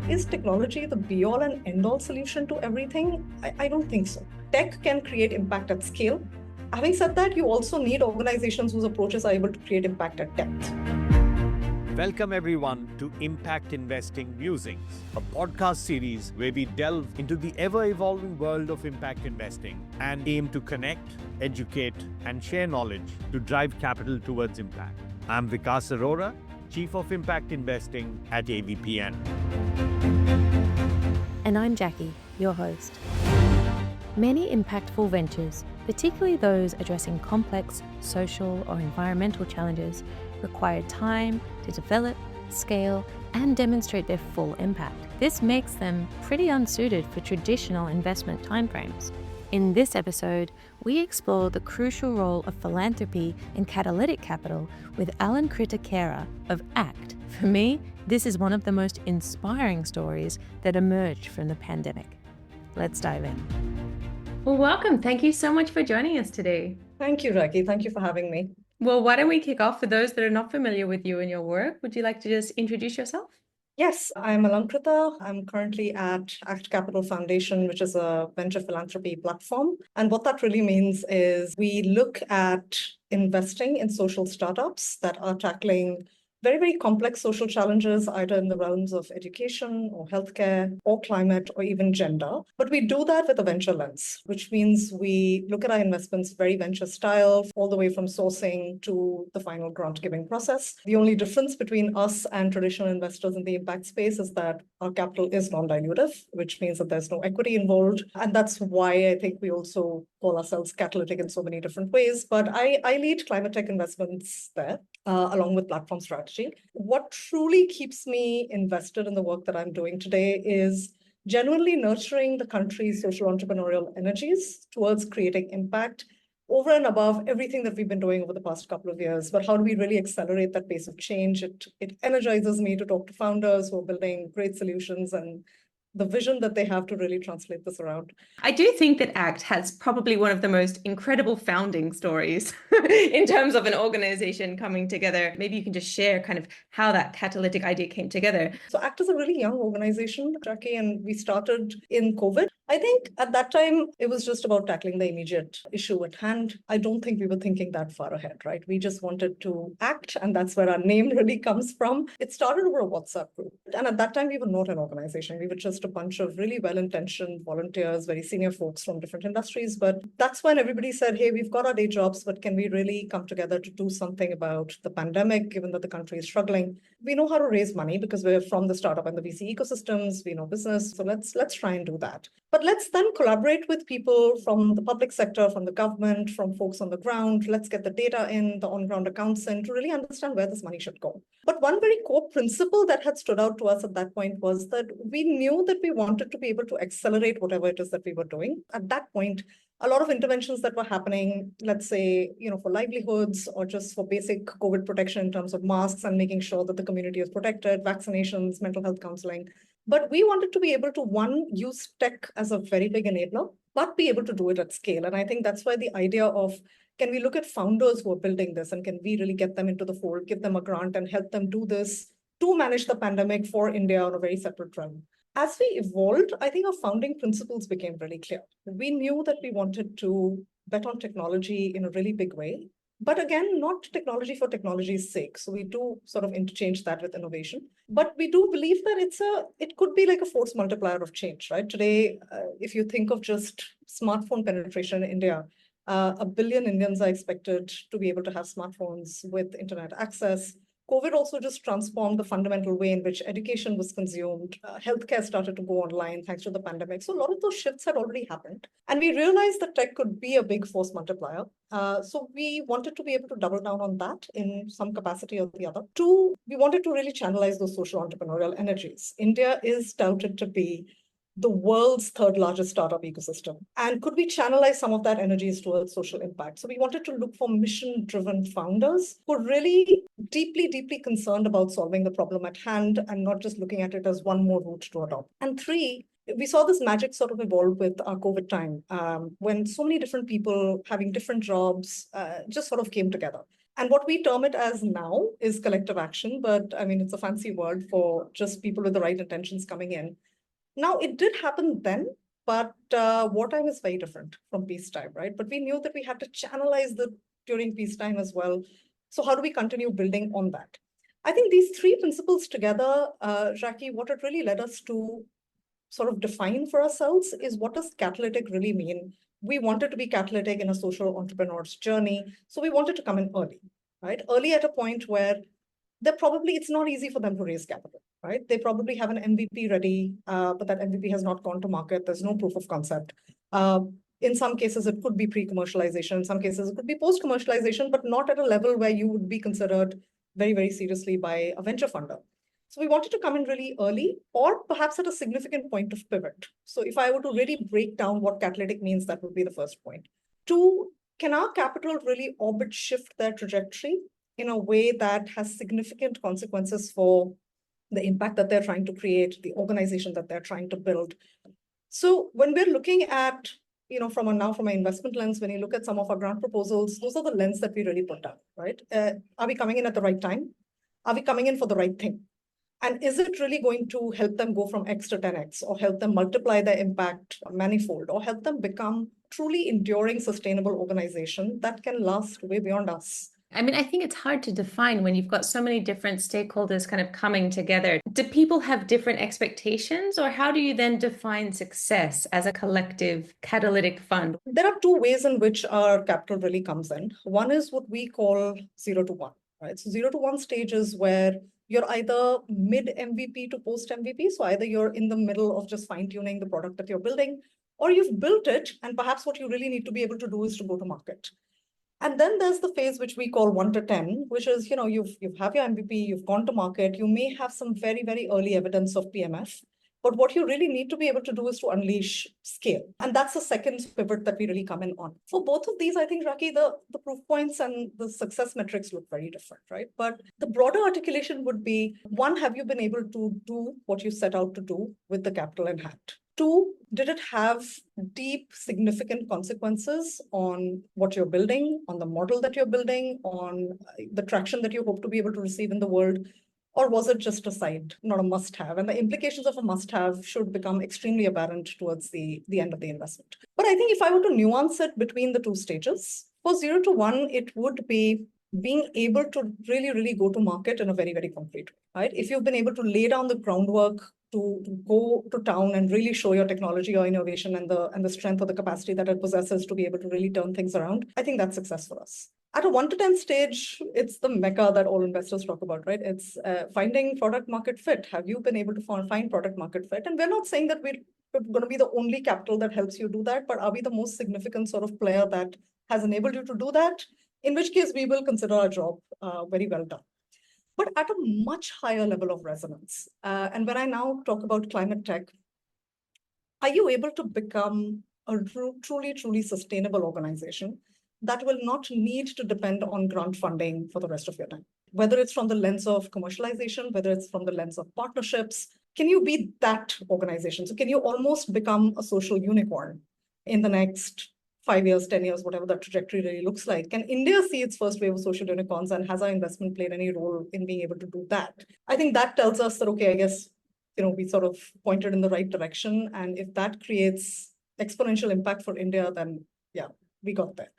is technology the be-all and end-all solution to everything? I don't think so. Tech can create impact at scale. Having said that, you also need organizations whose approaches are able to create impact at depth. Welcome everyone to Impact Investing Musings, a podcast series where we delve into the ever-evolving world of impact investing and aim to connect, educate, and share knowledge to drive capital towards impact. I'm Vikas Arora, Chief of Impact Investing at AVPN. And I'm Jackie, your host. Many impactful ventures, particularly those addressing complex social or environmental challenges, require time to develop, scale, and demonstrate their full impact. This makes them pretty unsuited for traditional investment timeframes. In this episode, we explore the crucial role of philanthropy in catalytic capital with Alankrita Khera of ACT. For me, this is one of the most inspiring stories that emerged from the pandemic. Let's dive in. Well, welcome. Thank you so much for joining us today. Thank you, Jackie. Thank you for having me. Well, why don't we kick off? For those that are not familiar with you and your work, would you like to just introduce yourself? Yes, I'm Alankrita. I'm currently at ACT Capital Foundation, which is a venture philanthropy platform. And what that really means is we look at investing in social startups that are tackling very, very complex social challenges, either in the realms of education or healthcare or climate or even gender. But we do that with a venture lens, which means we look at our investments very venture style, all the way from sourcing to the final grant giving process. The only difference between us and traditional investors in the impact space is that our capital is non-dilutive, which means that there's no equity involved. And that's why I think we also call ourselves Catalytic in so many different ways. But I lead climate tech investments there, along with platform strategy. What truly keeps me invested in the work that I'm doing today is genuinely nurturing the country's social entrepreneurial energies towards creating impact over and above everything that we've been doing over the past couple of years. But how do we really accelerate that pace of change? It energizes me to talk to founders who are building great solutions and the vision that they have to really translate this around. I do think that ACT has probably one of the most incredible founding stories in terms of an organization coming together. Maybe you can just share kind of how that catalytic idea came together. So ACT is a really young organization, Jackie, and we started in COVID. I think at that time, it was just about tackling the immediate issue at hand. I don't think we were thinking that far ahead, right? We just wanted to act, and that's where our name really comes from. It started over a WhatsApp group. And at that time, we were not an organization. We were just a bunch of really well-intentioned volunteers, very senior folks from different industries. But that's when everybody said, hey, we've got our day jobs, but can we really come together to do something about the pandemic, given that the country is struggling? We know how to raise money because we're from the startup and the VC ecosystems. We know business. So let's try and do that. But let's then collaborate with people from the public sector, from the government, from folks on the ground. Let's get the data in, the on-ground accounts in to really understand where this money should go. But one very core principle that had stood out to us at that point was that we knew that we wanted to be able to accelerate whatever it is that we were doing. At that point, a lot of interventions that were happening, let's say, for livelihoods or just for basic COVID protection in terms of masks and making sure that the community is protected, vaccinations, mental health counseling. But we wanted to be able to, one, use tech as a very big enabler, but be able to do it at scale. And I think that's why the idea of, can we look at founders who are building this and can we really get them into the fold, give them a grant and help them do this to manage the pandemic for India on a very separate realm? As we evolved, I think our founding principles became really clear. We knew that we wanted to bet on technology in a really big way. But again, not technology for technology's sake. So we do sort of interchange that with innovation. But we do believe that it could be like a force multiplier of change, right? Today, if you think of just smartphone penetration in India, 1 billion Indians are expected to be able to have smartphones with internet access. COVID also just transformed the fundamental way in which education was consumed. Healthcare started to go online thanks to the pandemic. So a lot of those shifts had already happened. And we realized that tech could be a big force multiplier. So we wanted to be able to double down on that in some capacity or the other. Two, we wanted to really channelize those social entrepreneurial energies. India is touted to be the world's third largest startup ecosystem. And could we channelize some of that energies towards social impact? So we wanted to look for mission-driven founders who are really deeply, deeply concerned about solving the problem at hand and not just looking at it as one more route to adopt. And three, we saw this magic sort of evolve with our COVID time when so many different people having different jobs just sort of came together. And what we term it as now is collective action, but I mean, it's a fancy word for just people with the right intentions coming in. Now, it did happen then, but wartime is very different from peacetime, right? But we knew that we had to channelize the during peacetime as well. So how do we continue building on that? I think these three principles together, Jackie, what it really led us to sort of define for ourselves is what does catalytic really mean? We wanted to be catalytic in a social entrepreneur's journey. So we wanted to come in early, right? Early at a point where it's not easy for them to raise capital, right? They probably have an MVP ready, but that MVP has not gone to market. There's no proof of concept. In some cases, it could be pre-commercialization. In some cases, it could be post-commercialization, but not at a level where you would be considered very, very seriously by a venture funder. So we wanted to come in really early or perhaps at a significant point of pivot. So if I were to really break down what catalytic means, that would be the first point. Two, can our capital really orbit shift their trajectory in a way that has significant consequences for the impact that they're trying to create, the organization that they're trying to build? So when we're looking at, from an investment lens, when you look at some of our grant proposals, those are the lens that we really put down, right? Are we coming in at the right time? Are we coming in for the right thing? And is it really going to help them go from X to 10X or help them multiply their impact manifold or help them become truly enduring, sustainable organization that can last way beyond us? I mean, I think it's hard to define when you've got so many different stakeholders kind of coming together. Do people have different expectations, or how do you then define success as a collective catalytic fund? There are two ways in which our capital really comes in. One is what we call 0 to 1, right? So 0 to 1 stage is where you're either mid MVP to post MVP. So either you're in the middle of just fine tuning the product that you're building, or you've built it. And perhaps what you really need to be able to do is to go to market. And then there's the phase which we call 1 to 10, which is, you've have your MVP, you've gone to market, you may have some very, very early evidence of PMF, but what you really need to be able to do is to unleash scale. And that's the second pivot that we really come in on. For both of these, I think, Raki, the proof points and the success metrics look very different, right? But the broader articulation would be, one, have you been able to do what you set out to do with the capital in hand? Two, did it have deep, significant consequences on what you're building, on the model that you're building, on the traction that you hope to be able to receive in the world? Or was it just a side, not a must-have? And the implications of a must-have should become extremely apparent towards the end of the investment. But I think if I were to nuance it between the two stages, for 0 to 1, it would be being able to really, really go to market in a very, very concrete way, right? If you've been able to lay down the groundwork to go to town and really show your technology or innovation and the strength or the capacity that it possesses to be able to really turn things around, I think that's success for us. At a 1 to 10 stage, it's the mecca that all investors talk about, right? It's finding product market fit. Have you been able to find product market fit? And we're not saying that we're going to be the only capital that helps you do that, but are we the most significant sort of player that has enabled you to do that? In which case, we will consider our job very well done. But at a much higher level of resonance. And when I now talk about climate tech, are you able to become a truly, truly sustainable organization that will not need to depend on grant funding for the rest of your time? Whether it's from the lens of commercialization, whether it's from the lens of partnerships, can you be that organization? So can you almost become a social unicorn in the next 5 years, 10 years, whatever that trajectory really looks like? Can India see its first wave of social unicorns, and has our investment played any role in being able to do that? I think that tells us that, okay, I guess, we sort of pointed in the right direction. And if that creates exponential impact for India, then yeah, we got there.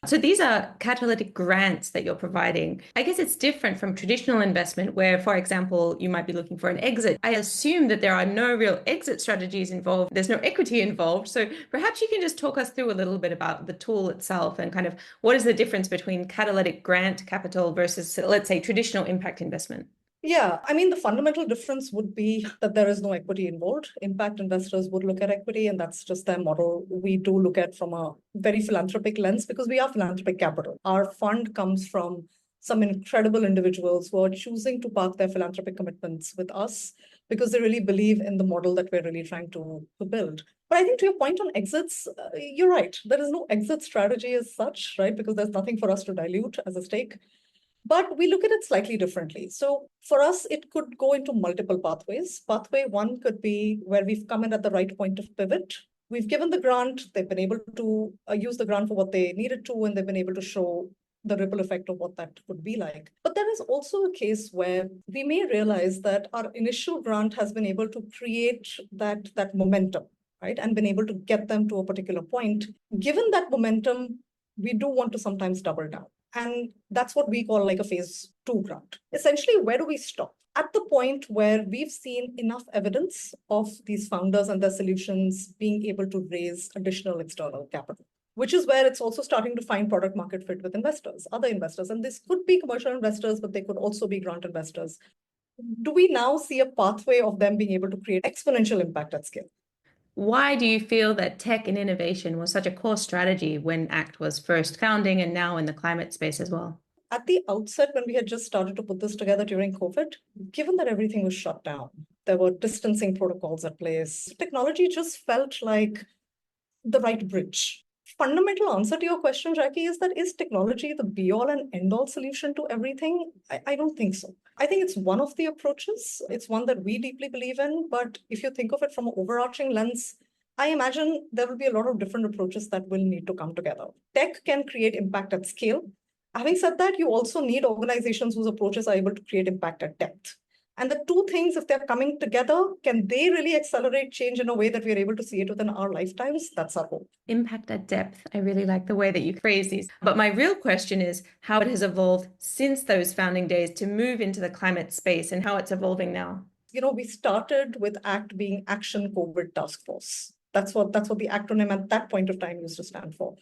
So these are catalytic grants that you're providing. I guess it's different from traditional investment where, for example, you might be looking for an exit. I assume that there are no real exit strategies involved. There's no equity involved. So perhaps you can just talk us through a little bit about the tool itself and kind of what is the difference between catalytic grant capital versus, let's say, traditional impact investment? Yeah, I mean, the fundamental difference would be that there is no equity involved. Impact investors would look at equity, and that's just their model. We do look at from a very philanthropic lens because we are philanthropic capital. Our fund comes from some incredible individuals who are choosing to park their philanthropic commitments with us because they really believe in the model that we're really trying to build. But I think to your point on exits, you're right. There is no exit strategy as such, right? Because there's nothing for us to dilute as a stake. But we look at it slightly differently. So for us, it could go into multiple pathways. Pathway one could be where we've come in at the right point of pivot. We've given the grant, they've been able to use the grant for what they needed to, and they've been able to show the ripple effect of what that could be like. But there is also a case where we may realize that our initial grant has been able to create that momentum, right? And been able to get them to a particular point. Given that momentum, we do want to sometimes double down. And that's what we call like a phase 2 grant. Essentially, where do we stop? At the point where we've seen enough evidence of these founders and their solutions being able to raise additional external capital, which is where it's also starting to find product market fit with investors, other investors. And this could be commercial investors, but they could also be grant investors. Do we now see a pathway of them being able to create exponential impact at scale? Why do you feel that tech and innovation was such a core strategy when ACT was first founding and now in the climate space as well? At the outset, when we had just started to put this together during COVID, given that everything was shut down, there were distancing protocols at place, technology just felt like the right bridge. Fundamental answer to your question, Jackie, is that is technology the be-all and end-all solution to everything? I don't think so. I think it's one of the approaches. It's one that we deeply believe in. But if you think of it from an overarching lens, I imagine there will be a lot of different approaches that will need to come together. Tech can create impact at scale. Having said that, you also need organizations whose approaches are able to create impact at depth. And the two things, if they're coming together, can they really accelerate change in a way that we're able to see it within our lifetimes? That's our hope. Impact at depth. I really like the way that you phrase these. But my real question is how it has evolved since those founding days to move into the climate space and how it's evolving now. We started with ACT being Action COVID Task Force. That's what the acronym at that point of time used to stand for.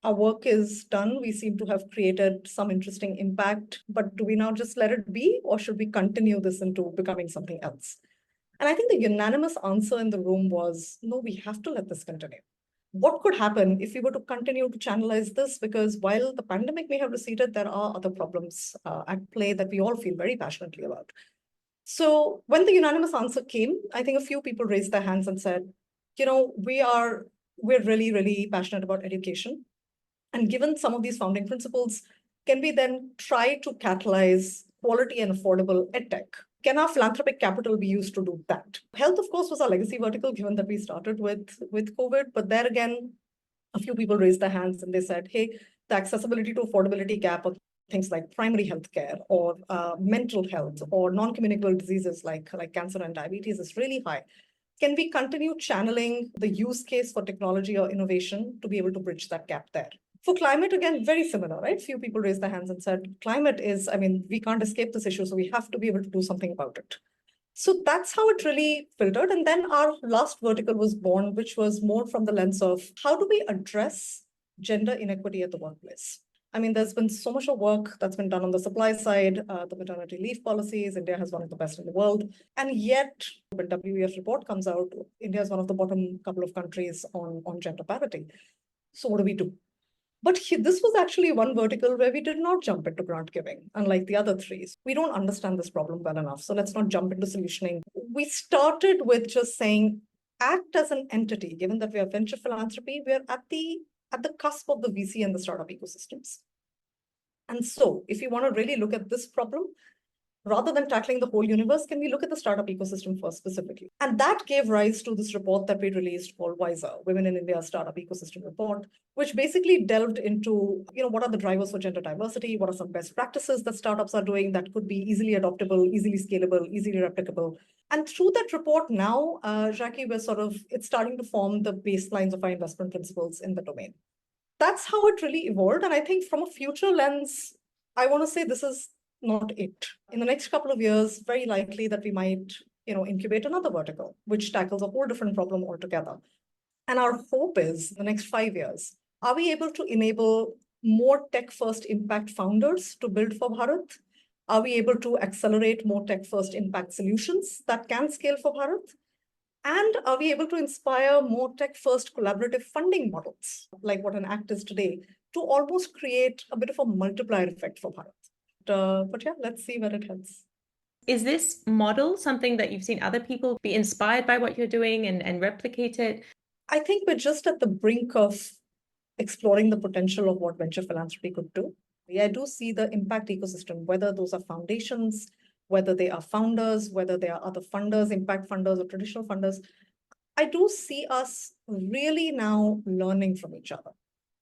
Our work is done. We seem to have created some interesting impact, but do we now just let it be, or should we continue this into becoming something else? And I think the unanimous answer in the room was, no, we have to let this continue. What could happen if we were to continue to channelize this? Because while the pandemic may have receded, there are other problems at play that we all feel very passionately about. So when the unanimous answer came, I think a few people raised their hands and said, we're really, really passionate about education. And given some of these founding principles, can we then try to catalyze quality and affordable edtech? Can our philanthropic capital be used to do that? Health, of course, was our legacy vertical, given that we started with COVID. But there again, a few people raised their hands and they said, hey, the accessibility to affordability gap of things like primary healthcare or mental health or non-communicable diseases like cancer and diabetes is really high. Can we continue channeling the use case for technology or innovation to be able to bridge that gap there? For climate, again, very similar, right? Few people raised their hands and said, climate is, we can't escape this issue, so we have to be able to do something about it. So that's how it really filtered. And then our last vertical was born, which was more from the lens of how do we address gender inequity at the workplace? There's been so much of work that's been done on the supply side, the maternity leave policies. India has one of the best in the world. And yet, when WEF report comes out, India is one of the bottom couple of countries on gender parity. So what do we do? But this was actually one vertical where we did not jump into grant giving, unlike the other three. We don't understand this problem well enough, so let's not jump into solutioning. We started with just saying, ACT as an entity, given that we are venture philanthropy, we're at the cusp of the VC and the startup ecosystems. And so if you want to really look at this problem, rather than tackling the whole universe, can we look at the startup ecosystem first specifically? And that gave rise to this report that we released called WISER, Women in India Startup Ecosystem Report, which basically delved into, what are the drivers for gender diversity? What are some best practices that startups are doing that could be easily adoptable, easily scalable, easily replicable? And through that report now, Jackie, it's starting to form the baselines of our investment principles in the domain. That's how it really evolved. And I think from a future lens, I want to say this is not it. In the next couple of years, very likely that we might, incubate another vertical, which tackles a whole different problem altogether. And our hope is the next 5 years, are we able to enable more tech-first impact founders to build for Bharat? Are we able to accelerate more tech-first impact solutions that can scale for Bharat? And are we able to inspire more tech-first collaborative funding models, like what an ACT is today, to almost create a bit of a multiplier effect for Bharat? But yeah, let's see where it heads. Is this model something that you've seen other people be inspired by what you're doing and replicate it? I think we're just at the brink of exploring the potential of what venture philanthropy could do. I do see the impact ecosystem, whether those are foundations, whether they are founders, whether they are other funders, impact funders or traditional funders. I do see us really now learning from each other,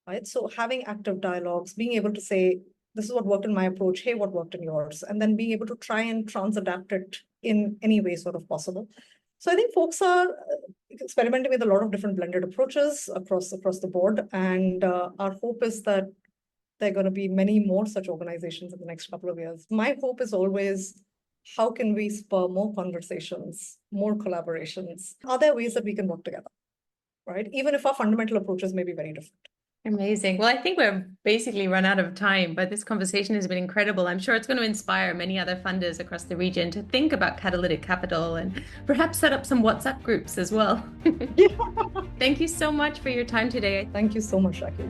right? So having active dialogues, being able to say, this is what worked in my approach. Hey, what worked in yours? And then being able to try and trans-adapt it in any way sort of possible. So I think folks are experimenting with a lot of different blended approaches across the board. And our hope is that there are going to be many more such organizations in the next couple of years. My hope is always, how can we spur more conversations, more collaborations? Are there ways that we can work together, right? Even if our fundamental approaches may be very different. Amazing. Well, I think we're basically run out of time, but this conversation has been incredible. I'm sure it's going to inspire many other funders across the region to think about catalytic capital and perhaps set up some WhatsApp groups as well. Yeah. Thank you so much for your time today. Thank you so much, Raki.